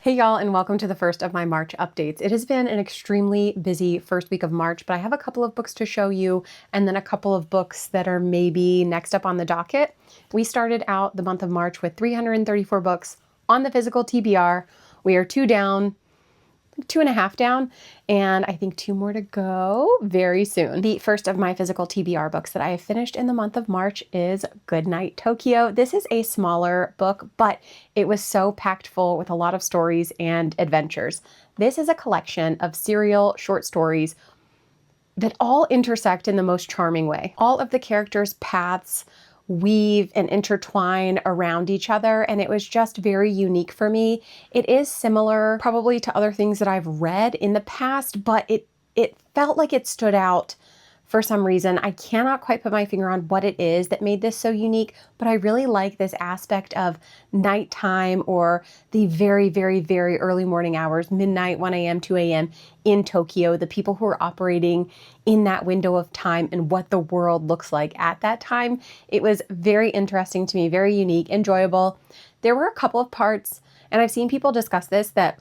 Hey y'all, and welcome to the first of my March updates. It has been an extremely busy first week of March, but I have a couple of books to show you and then a couple of books that are maybe next up on the docket. We started out the month of March with 334 books on the physical TBR. We are 2.5 down, and I think 2 more to go very soon. The first of my physical TBR books that I have finished in the month of March is Goodnight, Tokyo. This is a smaller book, but it was so packed full with a lot of stories and adventures. This is a collection of serial short stories that all intersect in the most charming way. All of the characters' paths weave and intertwine around each other, and it was just very unique for me. It is similar probably to other things that I've read in the past, but it felt like it stood out for some reason. I cannot quite put my finger on what it is that made this so unique, but I really like this aspect of nighttime or the very, very, very early morning hours, midnight, 1 a.m., 2 a.m. in Tokyo, the people who are operating in that window of time and what the world looks like at that time. It was very interesting to me, very unique, enjoyable. There were a couple of parts, and I've seen people discuss this, that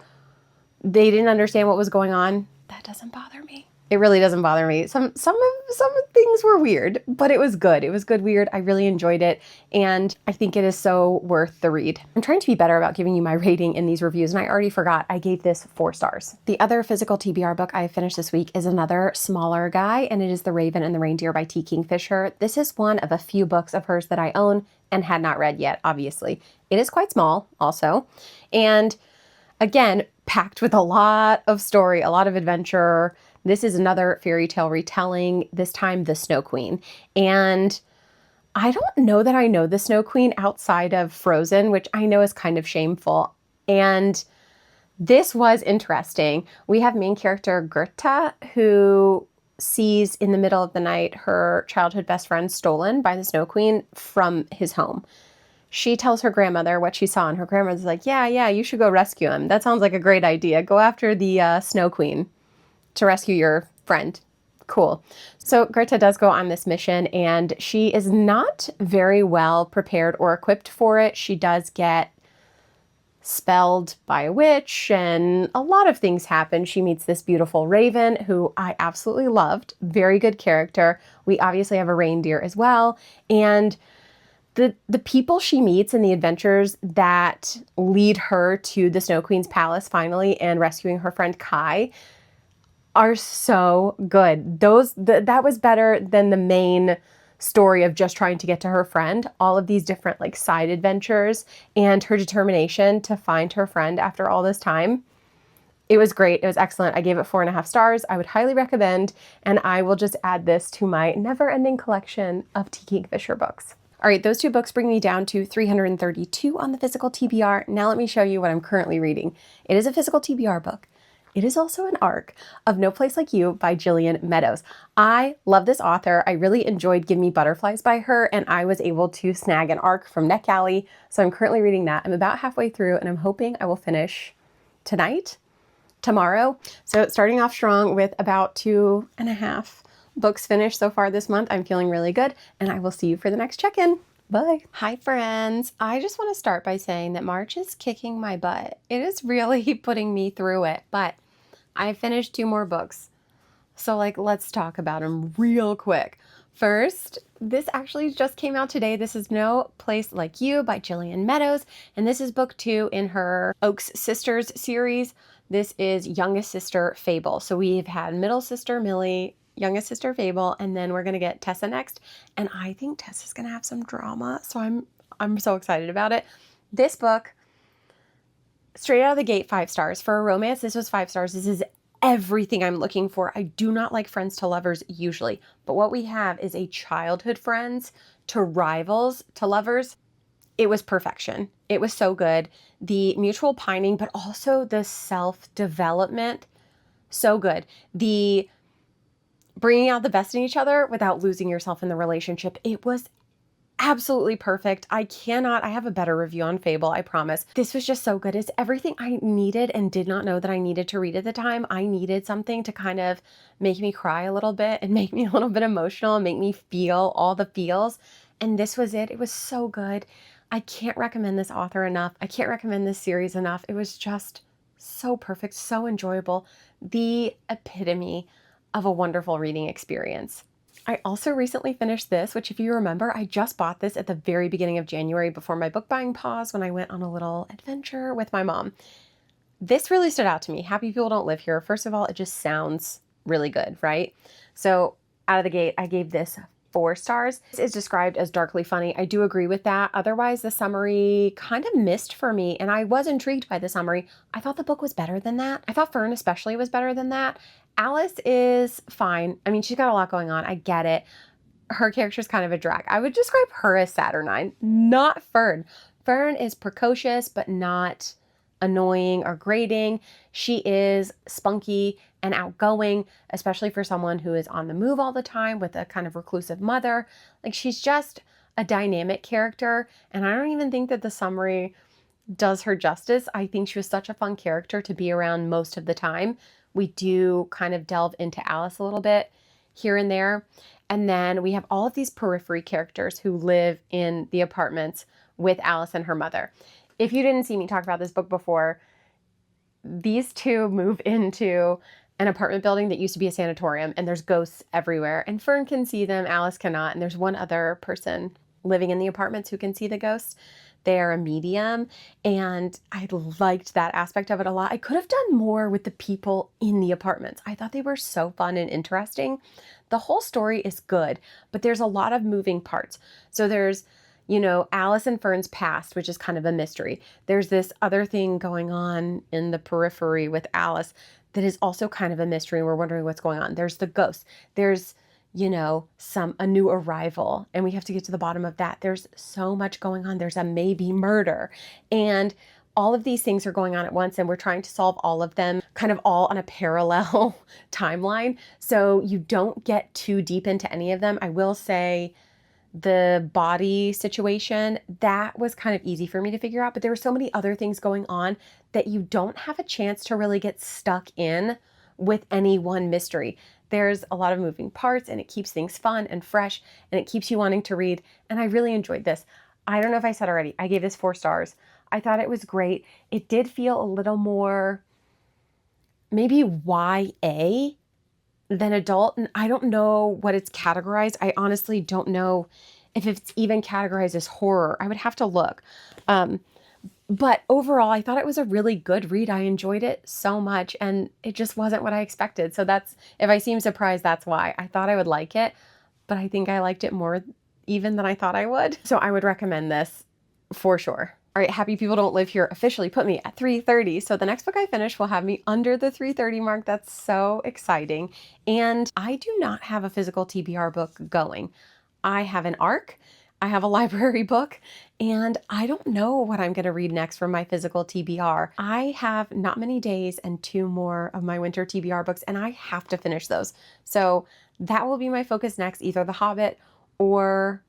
they didn't understand what was going on. That doesn't bother me. It really doesn't bother me. Some things were weird, but it was good. It was good weird. I really enjoyed it, and I think it is so worth the read. I'm trying to be better about giving you my rating in these reviews, and I already forgot. I gave this 4 stars. The other physical TBR book I finished this week is another smaller guy, and it is The Raven and the Reindeer by T. Kingfisher. This is one of a few books of hers that I own and had not read yet, obviously. It is quite small also, and again, packed with a lot of story, a lot of adventure. This is another fairy tale retelling, this time The Snow Queen. And I don't know that I know The Snow Queen outside of Frozen, which I know is kind of shameful. And this was interesting. We have main character Goethe, who sees in the middle of the night her childhood best friend stolen by the Snow Queen from his home. She tells her grandmother what she saw, and her grandmother's like, yeah, you should go rescue him. That sounds like a great idea. Go after the Snow Queen to rescue your friend. Cool. So Goethe does go on this mission, and she is not very well prepared or equipped for it. She does get spelled by a witch, and a lot of things happen. She meets this beautiful raven who I absolutely loved. Very good character. We obviously have a reindeer as well. And the people she meets and the adventures that lead her to the Snow Queen's palace finally and rescuing her friend Khaw are so good. That was better than the main story of just trying to get to her friend. All of these different like side adventures and her determination to find her friend after all this time. It was great. It was excellent. I gave it 4.5 stars. I would highly recommend, and I will just add this to my never-ending collection of T. Kingfisher books. All right, those 2 books bring me down to 332 on the physical TBR. Now let me show you what I'm currently reading. It is a physical TBR book. It is also an ARC of No Place Like You by Jillian Meadows. I love this author. I really enjoyed Give Me Butterflies by her, and I was able to snag an ARC from NetGalley, so I'm currently reading that. I'm about halfway through, and I'm hoping I will finish tonight, tomorrow. So starting off strong with about 2.5 books finished so far this month. I'm feeling really good, and I will see you for the next check-in. Bye. Hi friends. I just want to start by saying that March is kicking my butt. It is really putting me through it, but I finished 2 more books. So let's talk about them real quick. First, this actually just came out today. This is No Place Like You by Jillian Meadows, and this is book 2 in her Oaks Sisters series. This is youngest sister Fable. So we've had middle sister Millie, youngest sister Fable, and then we're gonna get Tessa next. And I think Tessa's gonna have some drama, so I'm so excited about it. This book, straight out of the gate, 5 stars. For a romance, this was 5 stars. This is everything I'm looking for. I do not like friends to lovers usually, but what we have is a childhood friends to rivals to lovers. It was perfection. It was so good. The mutual pining, but also the self-development, so good. The bringing out the best in each other without losing yourself in the relationship. It was absolutely perfect. I have a better review on Fable, I promise. This was just so good. It's everything I needed and did not know that I needed to read at the time. I needed something to kind of make me cry a little bit and make me a little bit emotional and make me feel all the feels. And this was it. It was so good. I can't recommend this author enough. I can't recommend this series enough. It was just So perfect, so enjoyable. The epitome of a wonderful reading experience. I also recently finished this, which if you remember, I just bought this at the very beginning of January before my book buying pause when I went on a little adventure with my mom. This really stood out to me. Happy People Don't Live Here. First of all, it just sounds really good, right? So out of the gate, I gave this 4 stars. This is described as darkly funny. I do agree with that. Otherwise, the summary kind of missed for me, and I was intrigued by the summary. I thought the book was better than that. I thought Fern especially was better than that. Alice is fine. I mean, she's got a lot going on. I get it. Her character's kind of a drag. I would describe her as Saturnine, not Fern. Fern is precocious, but not annoying or grating. She is spunky and outgoing, especially for someone who is on the move all the time with a kind of reclusive mother. Like, she's just a dynamic character, and I don't even think that the summary does her justice. I think she was such a fun character to be around most of the time. We do kind of delve into Alice a little bit here and there. And then we have all of these periphery characters who live in the apartments with Alice and her mother. If you didn't see me talk about this book before, these two move into an apartment building that used to be a sanatorium, and there's ghosts everywhere. And Fern can see them, Alice cannot, and there's one other person living in the apartments who can see the ghosts. They are a medium, and I liked that aspect of it a lot. I could have done more with the people in the apartments. I thought they were so fun and interesting. The whole story is good, but there's a lot of moving parts. So there's, you know, Alice and Fern's past, which is kind of a mystery. There's this other thing going on in the periphery with Alice that is also kind of a mystery, and we're wondering what's going on. There's the ghost. There's, you know, a new arrival, and we have to get to the bottom of that. There's so much going on. There's a maybe murder, and all of these things are going on at once, and we're trying to solve all of them kind of all on a parallel timeline. So you don't get too deep into any of them. I will say the body situation, that was kind of easy for me to figure out, but there were so many other things going on that you don't have a chance to really get stuck in with any one mystery. There's a lot of moving parts, and it keeps things fun and fresh, and it keeps you wanting to read. And I really enjoyed this. I don't know if I said already, I gave this 4 stars. I thought it was great. It did feel a little more maybe YA than adult, and I don't know what it's categorized. I honestly don't know if it's even categorized as horror. I would have to look. But overall, I thought it was a really good read. I enjoyed it so much, and it just wasn't what I expected. So that's, if I seem surprised, that's why. I thought I would like it, but I think I liked it more even than I thought I would. So I would recommend this for sure. All right, Happy People Don't Live Here officially put me at 330. So the next book I finish will have me under the 330 mark. That's so exciting. And I do not have a physical TBR book going. I have an ARC, I have a library book, and I don't know what I'm going to read next from my physical TBR. I have not many days and 2 more of my winter TBR books, and I have to finish those. So that will be my focus next, either The Hobbit or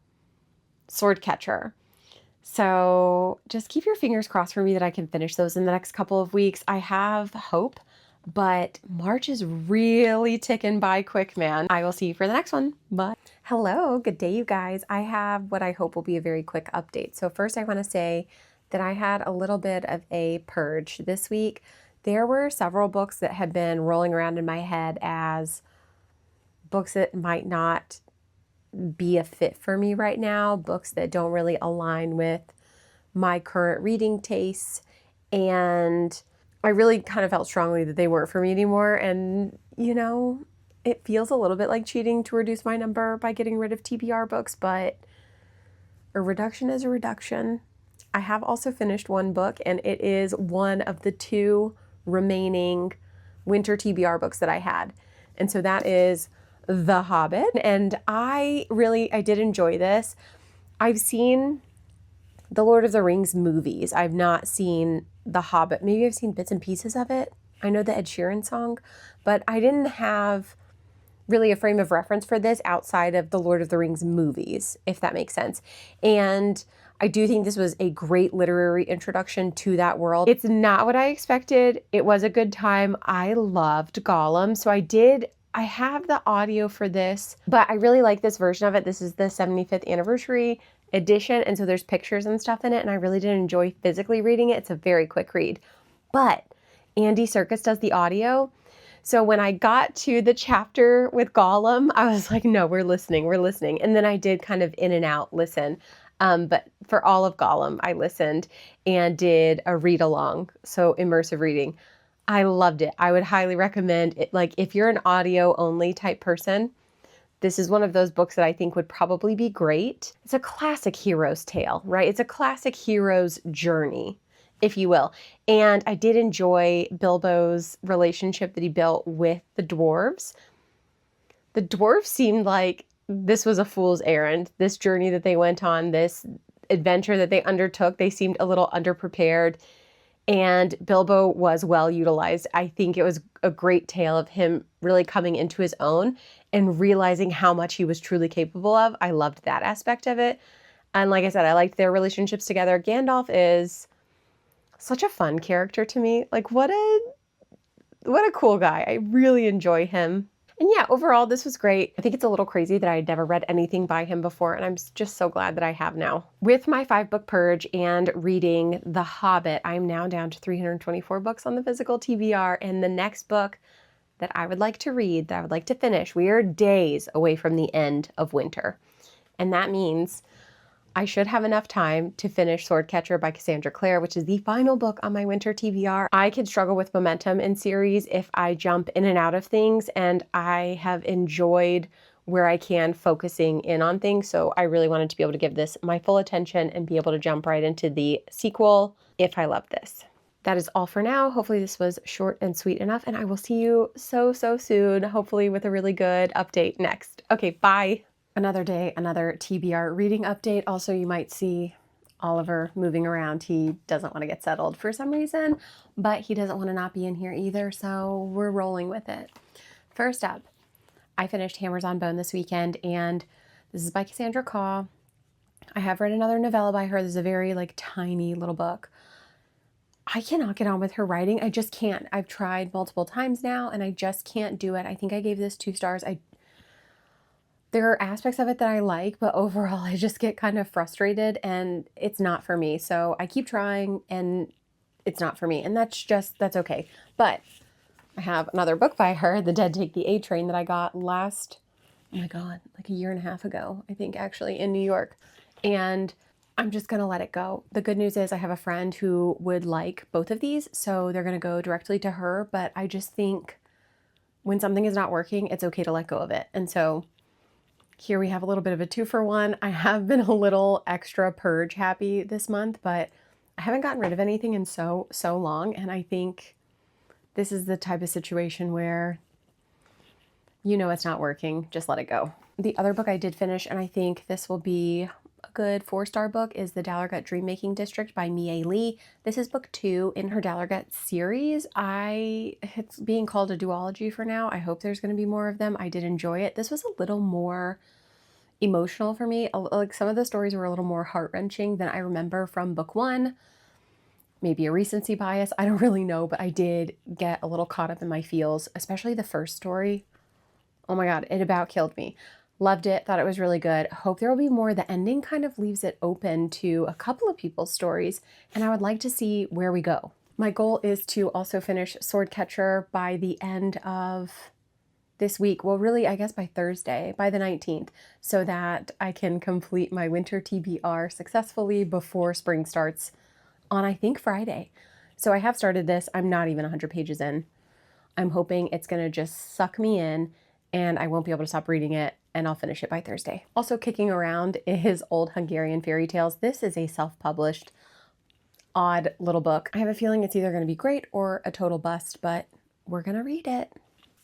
Swordcatcher. So just keep your fingers crossed for me that I can finish those in the next couple of weeks. I have hope, but March is really ticking by quick, man. I will see you for the next one. Bye. Hello, good day, you guys. I have what I hope will be a very quick update. So first I want to say that I had a little bit of a purge this week. There were several books that had been rolling around in my head as books that might not be a fit for me right now, books that don't really align with my current reading tastes, and I really kind of felt strongly that they weren't for me anymore. And you know, it feels a little bit like cheating to reduce my number by getting rid of TBR books, but a reduction is a reduction. I have also finished one book, and it is one of the 2 remaining winter TBR books that I had, and so that is The Hobbit. And I did enjoy this. I've seen the Lord of the Rings movies. I've not seen The Hobbit. Maybe I've seen bits and pieces of it. I know the Ed Sheeran song, but I didn't have really a frame of reference for this outside of the Lord of the Rings movies, if that makes sense. And I do think this was a great literary introduction to that world. It's not what I expected. It was a good time. I loved Gollum. So I have the audio for this, but I really like this version of it. This is the 75th anniversary edition, and so there's pictures and stuff in it, and I really did enjoy physically reading it. It's a very quick read. But Andy Serkis does the audio. So when I got to the chapter with Gollum, I was like, no, we're listening. And then I did kind of in and out listen. But for all of Gollum, I listened and did a read along. So immersive reading. I loved it. I would highly recommend it. Like if you're an audio only type person, this is one of those books that I think would probably be great. It's a classic hero's tale, right? It's a classic hero's journey, if you will. And I did enjoy Bilbo's relationship that he built with the dwarves. The dwarves seemed like this was a fool's errand. This journey that they went on, this adventure that they undertook, they seemed a little underprepared. And Bilbo was well utilized. I think it was a great tale of him really coming into his own and realizing how much he was truly capable of. I loved that aspect of it. And like I said, I liked their relationships together. Gandalf is such a fun character to me. Like what a cool guy. I really enjoy him. And yeah, overall, this was great. I think it's a little crazy that I had never read anything by him before, and I'm just so glad that I have now. With my 5-book purge and reading The Hobbit, I'm now down to 324 books on the physical TBR, and the next book that I would like to read, that I would like to finish, we are days away from the end of winter. And that means I should have enough time to finish Swordcatcher by Cassandra Clare, which is the final book on my winter TBR. I can struggle with momentum in series if I jump in and out of things, and I have enjoyed where I can focusing in on things, so I really wanted to be able to give this my full attention and be able to jump right into the sequel if I love this. That is all for now. Hopefully this was short and sweet enough, and I will see you so soon, hopefully with a really good update next. Okay, bye. Another day, another TBR reading update. Also, you might see Oliver moving around. He doesn't want to get settled for some reason, but he doesn't want to not be in here either, so we're rolling with it. First up, I finished Hammers on Bone this weekend, and this is by Cassandra Khaw. I have read another novella by her. This is a very tiny little book. I cannot get on with her writing. I just can't. I've tried multiple times now, and I just can't do it. I think I gave this 2 stars. There are aspects of it that I like, but overall I just get kind of frustrated and it's not for me. So I keep trying and it's not for me. And that's okay. But I have another book by her, The Dead Take the A Train, that I got last, oh my God, a year and a half ago, I think actually, in New York. And I'm just going to let it go. The good news is I have a friend who would like both of these, so they're going to go directly to her. But I just think when something is not working, it's okay to let go of it. And so here we have a little bit of a 2-for-1. I have been a little extra purge happy this month, but I haven't gotten rid of anything in so long. And I think this is the type of situation where it's not working. Just let it go. The other book I did finish, and I think this will be a good 4-star book, is The Dallergut Dreammaking District by Miye. This is book 2 in her Dallergut series. It's being called a duology for now. I hope there's going to be more of them. I did enjoy it. This was a little more emotional for me. Like some of the stories were a little more heart-wrenching than I remember from book 1. Maybe a recency bias. I don't really know, but I did get a little caught up in my feels, especially the first story. Oh my God, it about killed me. Loved it, thought it was really good. Hope there will be more. The ending kind of leaves it open to a couple of people's stories, and I would like to see where we go. My goal is to also finish Swordcatcher by the end of this week. Well, really, I guess by Thursday, by the 19th, so that I can complete my winter TBR successfully before spring starts on, I think, Friday. So I have started this. I'm not even 100 pages in. I'm hoping it's going to just suck me in and I won't be able to stop reading it, and I'll finish it by Thursday. Also kicking around is Old Hungarian Fairy Tales. This is a self-published, odd little book. I have a feeling it's either going to be great or a total bust, but we're going to read it.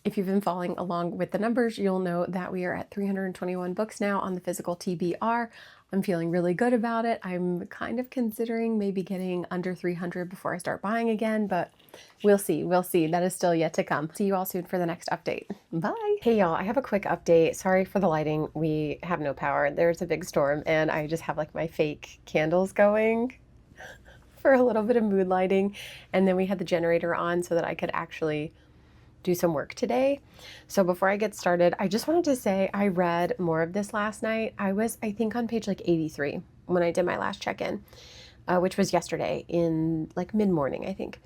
If you've been following along with the numbers, you'll know that we are at 321 books now on the physical TBR. I'm feeling really good about it. I'm kind of considering maybe getting under 300 before I start buying again, but we'll see. We'll see. That is still yet to come. See you all soon for the next update. Bye. Hey y'all, I have a quick update. Sorry for the lighting. We have no power. There's a big storm and I just have my fake candles going for a little bit of mood lighting. And then we had the generator on so that I could actually do some work today. So before I get started, I just wanted to say I read more of this last night. I was, I think, on page 83 when I did my last check-in, which was yesterday in mid-morning, I think.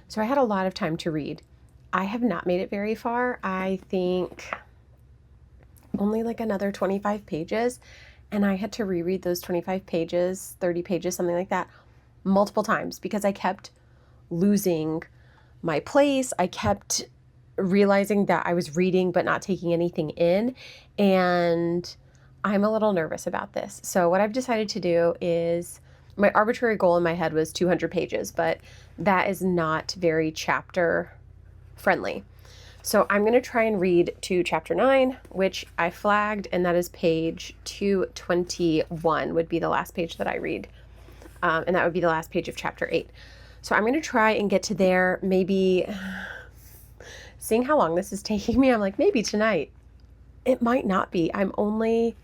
So I had a lot of time to read. I have not made it very far. I think only like another 25 pages. And I had to reread those 25 pages, 30 pages, something like that, multiple times because I kept losing my place. I kept realizing that I was reading but not taking anything in. And I'm a little nervous about this. So what I've decided to do is, my arbitrary goal in my head was 200 pages, but that is not very chapter friendly. So I'm going to try and read to chapter 9, which I flagged, and that is page 221 would be the last page that I read. And that would be the last page of chapter 8. So I'm going to try and get to there, maybe seeing how long this is taking me. I'm like, maybe tonight. It might not be. I'm only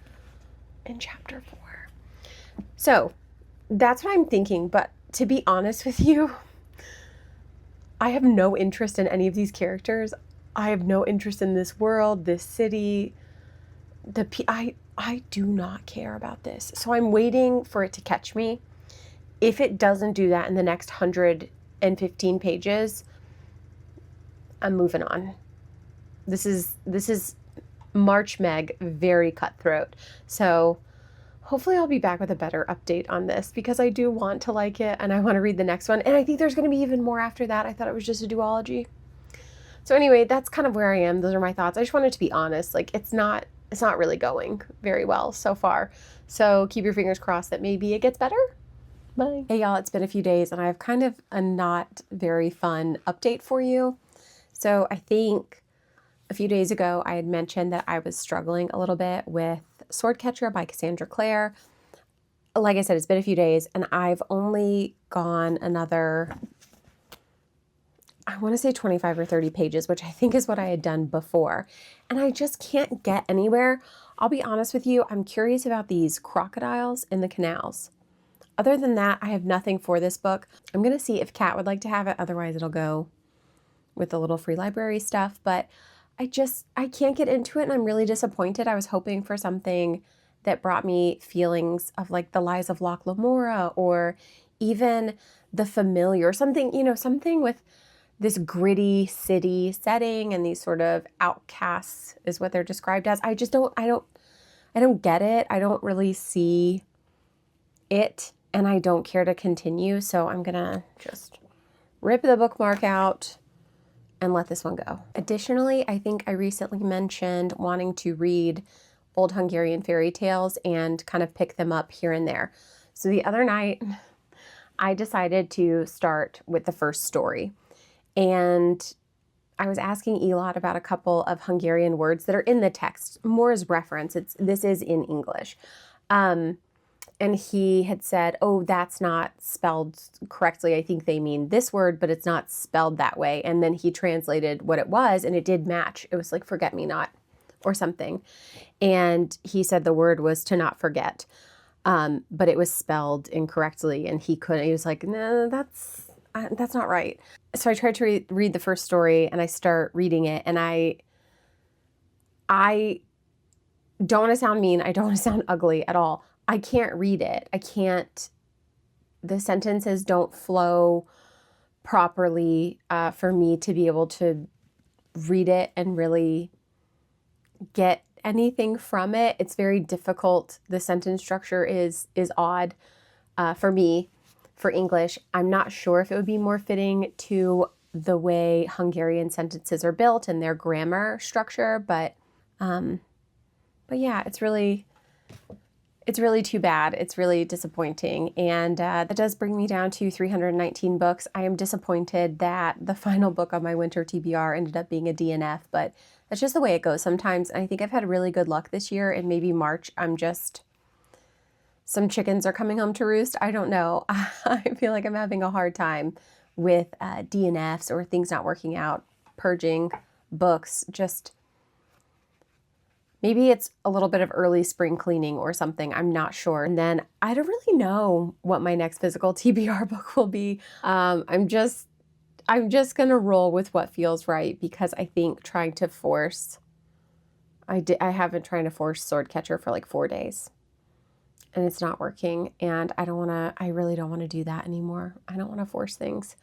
in chapter 4. So that's what I'm thinking. But to be honest with you, I have no interest in any of these characters. I have no interest in this world, this city. I do not care about this. So I'm waiting for it to catch me. If it doesn't do that in the next 115 pages, I'm moving on. This is March Meg, very cutthroat. So hopefully I'll be back with a better update on this because I do want to like it and I want to read the next one. And I think there's going to be even more after that. I thought it was just a duology. So anyway, that's kind of where I am. Those are my thoughts. I just wanted to be honest. Like it's not really going very well so far. So keep your fingers crossed that maybe it gets better. Bye. Hey y'all, it's been a few days and I have kind of a not very fun update for you. So I think a few days ago I had mentioned that I was struggling a little bit with Swordcatcher by Cassandra Clare. Like I said, it's been a few days and I've only gone another, I want to say 25 or 30 pages, which I think is what I had done before. And I just can't get anywhere. I'll be honest with you, I'm curious about these crocodiles in the canals. Other than that, I have nothing for this book. I'm going to see if Kat would like to have it. Otherwise, it'll go with the little free library stuff. But I can't get into it and I'm really disappointed. I was hoping for something that brought me feelings of like the Lies of Loch Lamora or even The Familiar, something, you know, something with this gritty city setting and these sort of outcasts is what they're described as. I don't get it. I don't really see it and I don't care to continue. So I'm going to just rip the bookmark out and let this one go. Additionally, I think I recently mentioned wanting to read old Hungarian fairy tales and kind of pick them up here and there. So the other night, I decided to start with the first story. And I was asking Elot about a couple of Hungarian words that are in the text, more as reference. This is in English. And he had said, oh, that's not spelled correctly. I think they mean this word, but it's not spelled that way. And then he translated what it was, and it did match. It was like forget-me-not or something. And he said the word was to not forget, but it was spelled incorrectly. And he was like, no, that's not right. So I tried to read the first story, and I start reading it, and I don't want to sound mean. I don't want to sound ugly at all. I can't read it. The sentences don't flow properly for me to be able to read it and really get anything from it. It's very difficult. The sentence structure is odd for me, for English. I'm not sure if it would be more fitting to the way Hungarian sentences are built and their grammar structure, but yeah, it's really too bad. It's really disappointing. And that does bring me down to 319 books. I am disappointed that the final book on my winter TBR ended up being a DNF, but that's just the way it goes sometimes. And I think I've had really good luck this year, and maybe March, some chickens are coming home to roost. I don't know. I feel like I'm having a hard time with DNFs or things not working out, purging books, just maybe it's a little bit of early spring cleaning or something. I'm not sure. And then I don't really know what my next physical TBR book will be. I'm just going to roll with what feels right because I think trying to force, I haven't tried to force Swordcatcher for like 4 days and it's not working. And I really don't want to do that anymore. I don't want to force things.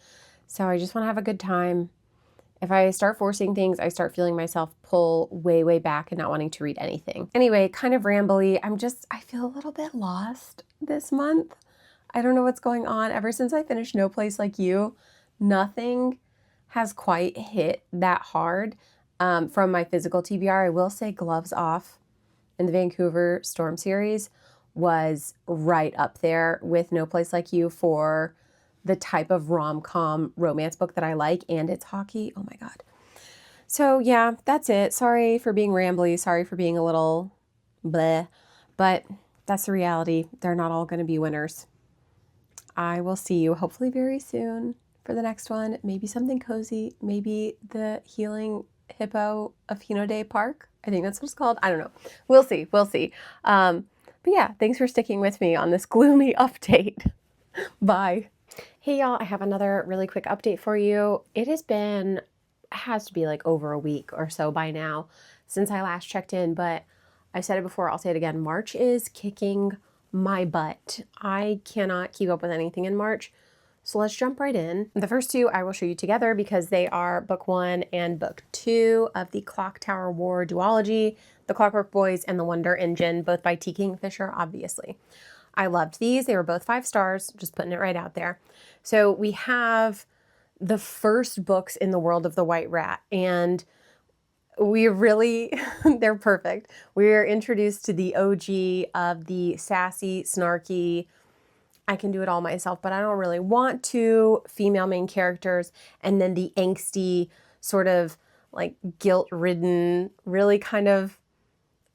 So I just want to have a good time. If I start forcing things, I start feeling myself pull way, way back and not wanting to read anything. Anyway, kind of rambly. I feel a little bit lost this month. I don't know what's going on. Ever since I finished No Place Like You, nothing has quite hit that hard from my physical TBR. I will say Gloves Off in the Vancouver Storm series was right up there with No Place Like You for the type of rom-com romance book that I like, and it's hockey. Oh my God. So yeah, that's it. Sorry for being rambly. Sorry for being a little bleh, but that's the reality. They're not all going to be winners. I will see you hopefully very soon for the next one. Maybe something cozy. Maybe the Healing Hippo of Hino Day Park. I think that's what it's called. I don't know. We'll see. We'll see. But yeah, thanks for sticking with me on this gloomy update. Bye. Hey y'all, I have another really quick update for you. It has to be like over a week or so by now since I last checked in, but I said it before, I'll say it again. March is kicking my butt. I cannot keep up with anything in March. So let's jump right in. The first two I will show you together because they are book 1 and book 2 of the Clock Tower War duology, The Clockwork Boys and The Wonder Engine, both by T. Kingfisher, obviously. I loved these. They were both 5 stars, just putting it right out there. So we have the first books in the world of the White Rat, and we really, they're perfect. We are introduced to the OG of the sassy, snarky, I can do it all myself, but I don't really want to, female main characters, and then the angsty, sort of like guilt-ridden, really kind of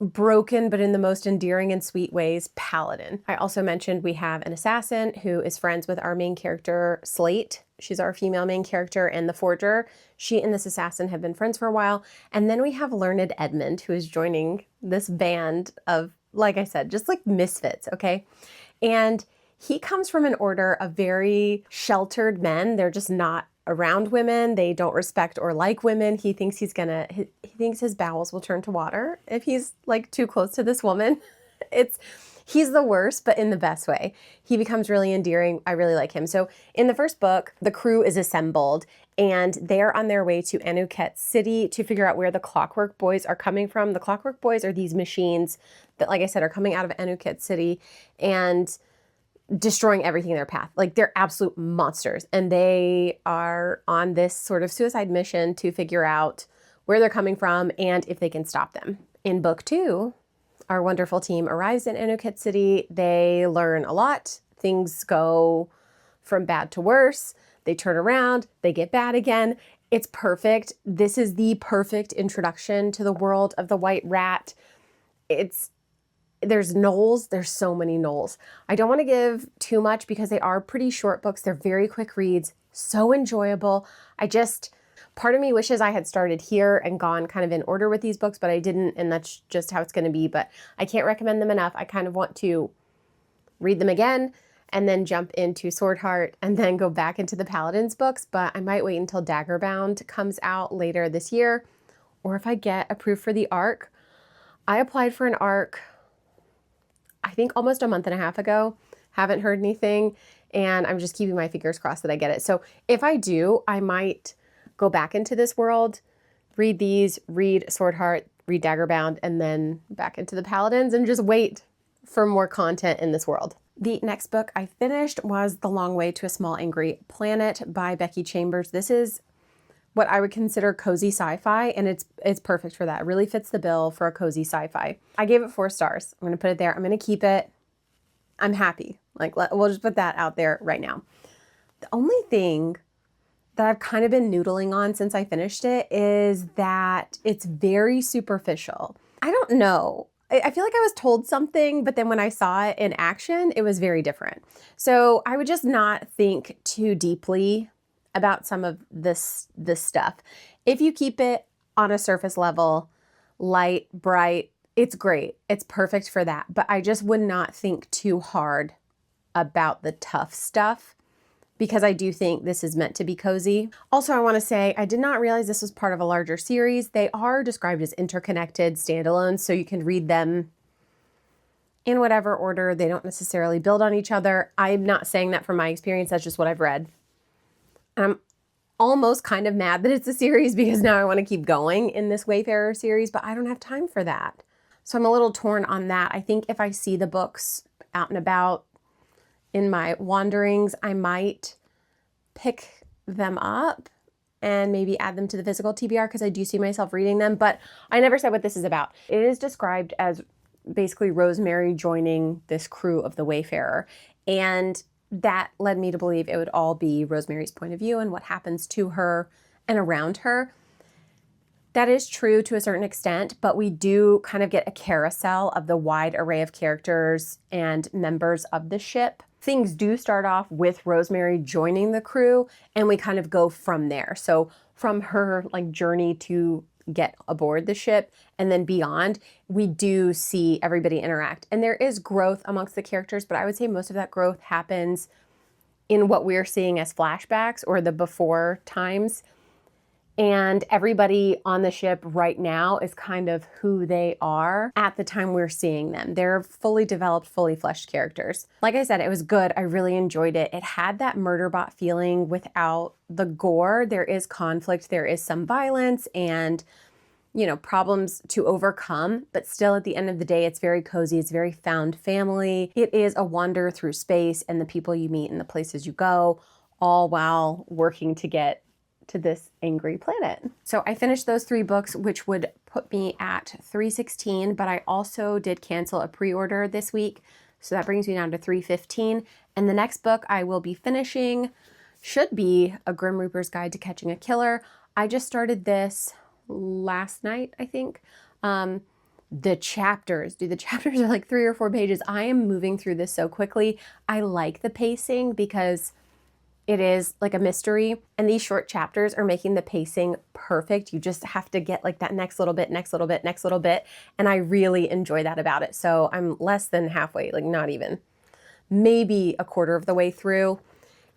broken, but in the most endearing and sweet ways, paladin. I also mentioned we have an assassin who is friends with our main character, Slate. She's our female main character, and the forger. She and this assassin have been friends for a while. And then we have Learned Edmund, who is joining this band of, like I said, just like misfits, okay? And he comes from an order of very sheltered men. They're just not around women. They don't respect or like women. He thinks he thinks his bowels will turn to water if he's like too close to this woman. He's the worst, but in the best way. He becomes really endearing. I really like him. So in the first book, the crew is assembled and they're on their way to Anuket City to figure out where the Clockwork Boys are coming from. The Clockwork Boys are these machines that, like I said, are coming out of Anuket City and destroying everything in their path. Like, they're absolute monsters. And they are on this sort of suicide mission to figure out where they're coming from and if they can stop them. In book 2, our wonderful team arrives in Anuket City. They learn a lot. Things go from bad to worse. They turn around. They get bad again. It's perfect. This is the perfect introduction to the world of the White Rat. There's gnolls. There's so many gnolls. I don't want to give too much because they are pretty short books. They're very quick reads, so enjoyable. Part of me wishes I had started here and gone kind of in order with these books, but I didn't, and that's just how it's going to be. But I can't recommend them enough. I kind of want to read them again and then jump into Swordheart and then go back into the Paladins books, but I might wait until Daggerbound comes out later this year, or if I get approved for the ARC. I applied for an ARC I think almost a month and a half ago. Haven't heard anything, and I'm just keeping my fingers crossed that I get it. So if I do, I might go back into this world, read these, read Swordheart, read Daggerbound, and then back into the Paladins and just wait for more content in this world. The next book I finished was The Long Way to a Small Angry Planet by Becky Chambers. This is what I would consider cozy sci-fi, and it's perfect for that. It really fits the bill for a cozy sci-fi. I gave it 4 stars. I'm going to put it there. I'm going to keep it. I'm happy. We'll just put that out there right now. The only thing that I've kind of been noodling on since I finished it is that it's very superficial. I don't know. I feel like I was told something, but then when I saw it in action, it was very different. So I would just not think too deeply about some of this stuff. If you keep it on a surface level, light, bright, it's great. It's perfect for that. But I just would not think too hard about the tough stuff because I do think this is meant to be cozy. Also, I want to say I did not realize this was part of a larger series. They are described as interconnected standalones, so you can read them in whatever order. They don't necessarily build on each other. I'm not saying that from my experience. That's just what I've read. I'm almost kind of mad that it's a series because now I want to keep going in this Wayfarer series, but I don't have time for that. So I'm a little torn on that. I think if I see the books out and about in my wanderings, I might pick them up and maybe add them to the physical TBR because I do see myself reading them, but I never said what this is about. It is described as basically Rosemary joining this crew of the Wayfarer, and that led me to believe it would all be Rosemary's point of view and what happens to her and around her. That is true to a certain extent, but we do kind of get a carousel of the wide array of characters and members of the ship. Things do start off with Rosemary joining the crew, and we kind of go from there. So from her like journey to get aboard the ship and then beyond, we do see everybody interact. And there is growth amongst the characters, but I would say most of that growth happens in what we're seeing as flashbacks or the before times. And everybody on the ship right now is kind of who they are at the time we're seeing them. They're fully developed, fully fleshed characters. Like I said, it was good. I really enjoyed it. It had that Murderbot feeling without the gore. There is conflict, there is some violence and, you know, problems to overcome, but still at the end of the day, it's very cozy. It's very found family. It is a wander through space and the people you meet and the places you go, all while working to get to this angry planet. So I finished those 3 books, which would put me at 316, but I also did cancel a pre-order this week. So that brings me down to 315. And the next book I will be finishing should be A Grim Reaper's Guide to Catching a Killer. I just started this last night, I think. The chapters are like 3 or 4 pages. I am moving through this so quickly. I like the pacing because it is like a mystery, and these short chapters are making the pacing perfect. You just have to get like that next little bit, next little bit, next little bit, and I really enjoy that about it. So I'm less than halfway, like not even, maybe a quarter of the way through,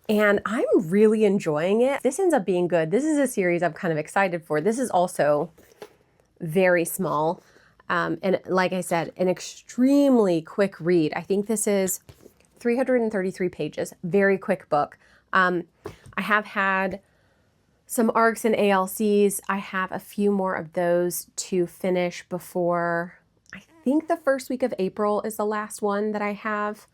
and I'm really enjoying it. This ends up being good. This is a series I'm kind of excited for. This is also very small, and like I said, an extremely quick read. I think this is 333 pages, very quick book. I have had some ARCs and ALCs. I have a few more of those to finish before, I think the first week of April is the last one that I have.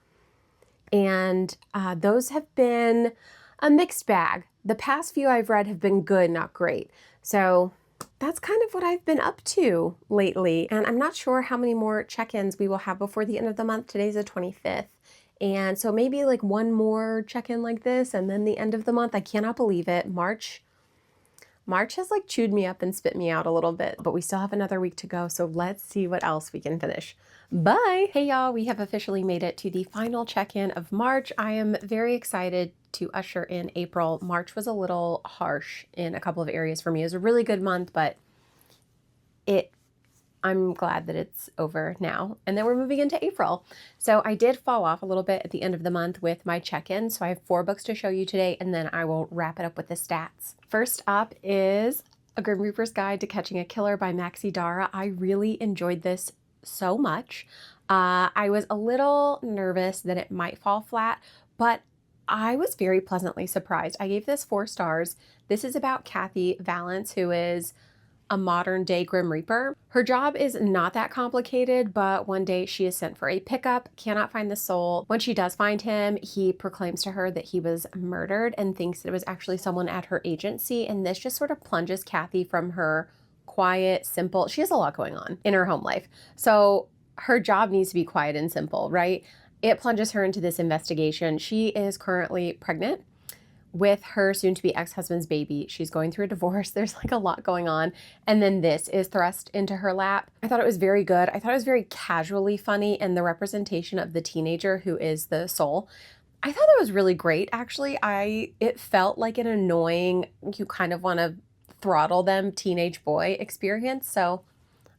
And those have been a mixed bag. The past few I've read have been good, not great. So that's kind of what I've been up to lately. And I'm not sure how many more check-ins we will have before the end of the month. Today's the 25th. And so maybe like one more check-in like this and then the end of the month. I cannot believe it. March has like chewed me up and spit me out a little bit, but we still have another week to go. So let's see what else we can finish. Bye. Hey y'all, we have officially made it to the final check-in of March. I am very excited to usher in April. March was a little harsh in a couple of areas for me. It was a really good month, but I'm glad that it's over now and then we're moving into April. So I did fall off a little bit at the end of the month with my check-in. So I have 4 books to show you today and then I will wrap it up with the stats. First up is A Grim Reaper's Guide to Catching a Killer by Maxie Dara. I really enjoyed this so much. I was a little nervous that it might fall flat, but I was very pleasantly surprised. I gave this 4 stars. This is about Kathy Valance, who is a modern day Grim Reaper. Her job is not that complicated, but one day she is sent for a pickup, cannot find the soul. When she does find him, he proclaims to her that he was murdered and thinks that it was actually someone at her agency. And this just sort of plunges Kathy from her quiet, simple, she has a lot going on in her home life. So her job needs to be quiet and simple, right? It plunges her into this investigation. She is currently pregnant with her soon-to-be ex-husband's baby. She's going through a divorce. There's like a lot going on. And then this is thrust into her lap. I thought it was very good. I thought it was very casually funny, and the representation of the teenager who is the soul, I thought that was really great. Actually, it felt like an annoying, you kind of want to throttle them teenage boy experience. So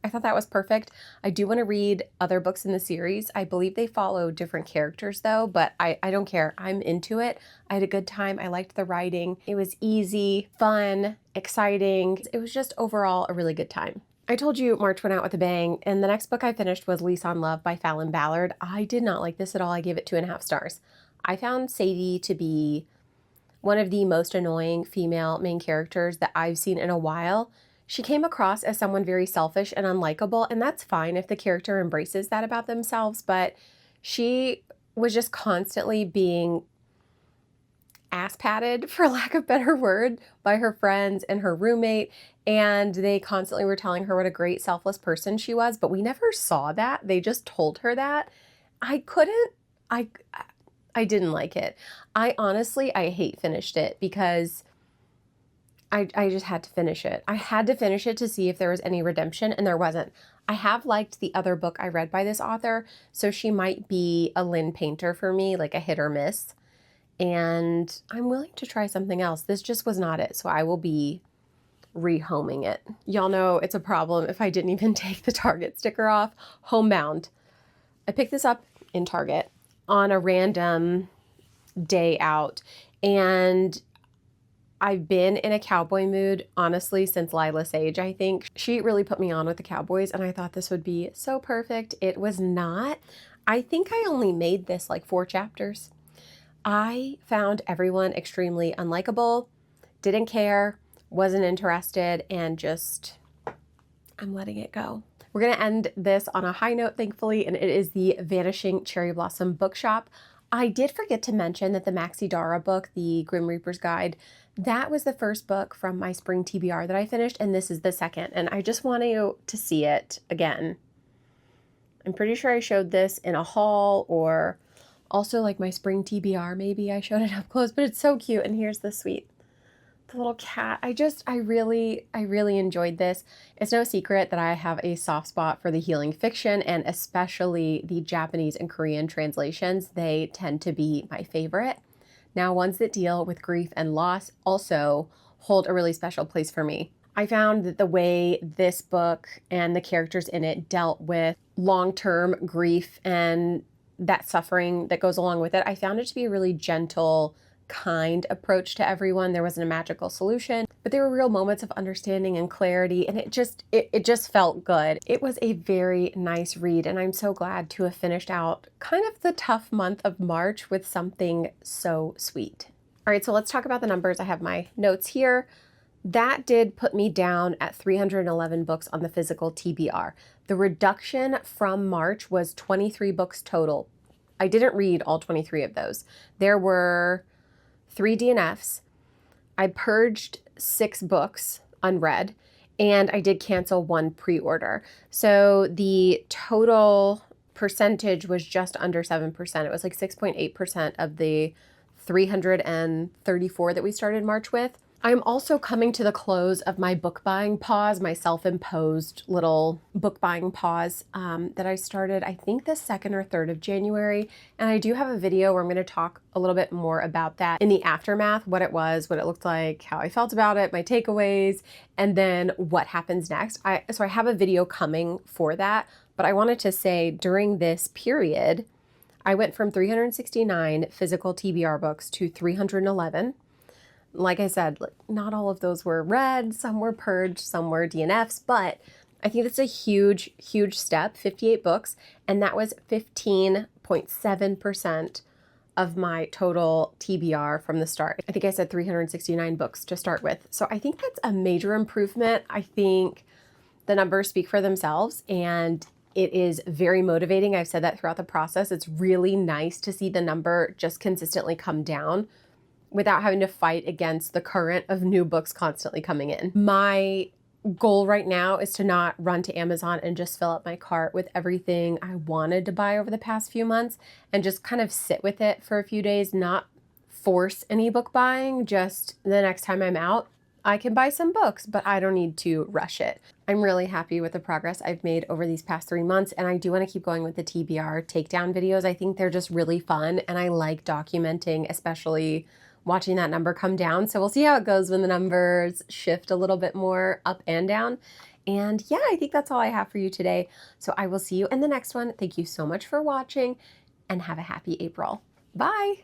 I thought that was perfect. I do want to read other books in the series. I believe they follow different characters though, but I don't care. I'm into it. I had a good time. I liked the writing. It was easy, fun, exciting. It was just overall a really good time. I told you March went out with a bang, and the next book I finished was Lease on Love by Fallon Ballard. I did not like this at all. I gave it 2.5 stars. I found Sadie to be one of the most annoying female main characters that I've seen in a while. She came across as someone very selfish and unlikable, and that's fine if the character embraces that about themselves, but she was just constantly being ass patted, for lack of a better word, by her friends and her roommate, and they constantly were telling her what a great selfless person she was, but we never saw that. They just told her that. I didn't like it. I hate finished it because I just had to finish it. I had to finish it to see if there was any redemption, and there wasn't. I have liked the other book I read by this author, so she might be a Lynn Painter for me, like a hit or miss. And I'm willing to try something else. This just was not it, so I will be rehoming it. Y'all know it's a problem if I didn't even take the Target sticker off. Homebound. I picked this up in Target on a random day out, and I've been in a cowboy mood, honestly, since Lila Sage, I think. She really put me on with the cowboys, and I thought this would be so perfect. It was not. I think I only made this like 4 chapters. I found everyone extremely unlikable, didn't care, wasn't interested, and just, I'm letting it go. We're going to end this on a high note, thankfully, and it is the Vanishing Cherry Blossom Bookshop. I did forget to mention that the Maxie Dara book, the Grim Reaper's Guide, that was the first book from my spring TBR that I finished, and this is the second, and I just want you to see it again. I'm pretty sure I showed this in a haul, or also like my spring TBR, maybe I showed it up close, but it's so cute, and here's the little cat. I really enjoyed this. It's no secret that I have a soft spot for the healing fiction, and especially the Japanese and Korean translations. They tend to be my favorite. Now, ones that deal with grief and loss also hold a really special place for me. I found that the way this book and the characters in it dealt with long-term grief and that suffering that goes along with it, I found it to be a really gentle, kind approach to everyone. There wasn't a magical solution, but there were real moments of understanding and clarity, and it just felt good. It was a very nice read, and I'm so glad to have finished out kind of the tough month of March with something so sweet. All right, so let's talk about the numbers. I have my notes here. That did put me down at 311 books on the physical TBR. The reduction from March was 23 books total. I didn't read all 23 of those. There were 3 DNFs. I purged 6 books unread, and I did cancel 1 pre-order. So the total percentage was just under 7%. It was like 6.8% of the 334 that we started March with. I'm also coming to the close of my book buying pause, my self-imposed little book buying pause that I started, I think the 2nd or 3rd of January. And I do have a video where I'm going to talk a little bit more about that in the aftermath, what it was, what it looked like, how I felt about it, my takeaways, and then what happens next. So I have a video coming for that, but I wanted to say during this period, I went from 369 physical TBR books to 311. Like I said, not all of those were read, some were purged, some were DNFs, but I think that's a huge, huge step, 58 books, and that was 15.7% of my total TBR from the start. I think I said 369 books to start with. So I think that's a major improvement. I think the numbers speak for themselves, and it is very motivating. I've said that throughout the process. It's really nice to see the number just consistently come down without having to fight against the current of new books constantly coming in. My goal right now is to not run to Amazon and just fill up my cart with everything I wanted to buy over the past few months and just kind of sit with it for a few days, not force any book buying. Just the next time I'm out, I can buy some books, but I don't need to rush it. I'm really happy with the progress I've made over these past 3 months, and I do want to keep going with the TBR takedown videos. I think they're just really fun, and I like documenting, especially watching that number come down. So we'll see how it goes when the numbers shift a little bit more up and down. And yeah, I think that's all I have for you today. So I will see you in the next one. Thank you so much for watching, and have a happy April. Bye.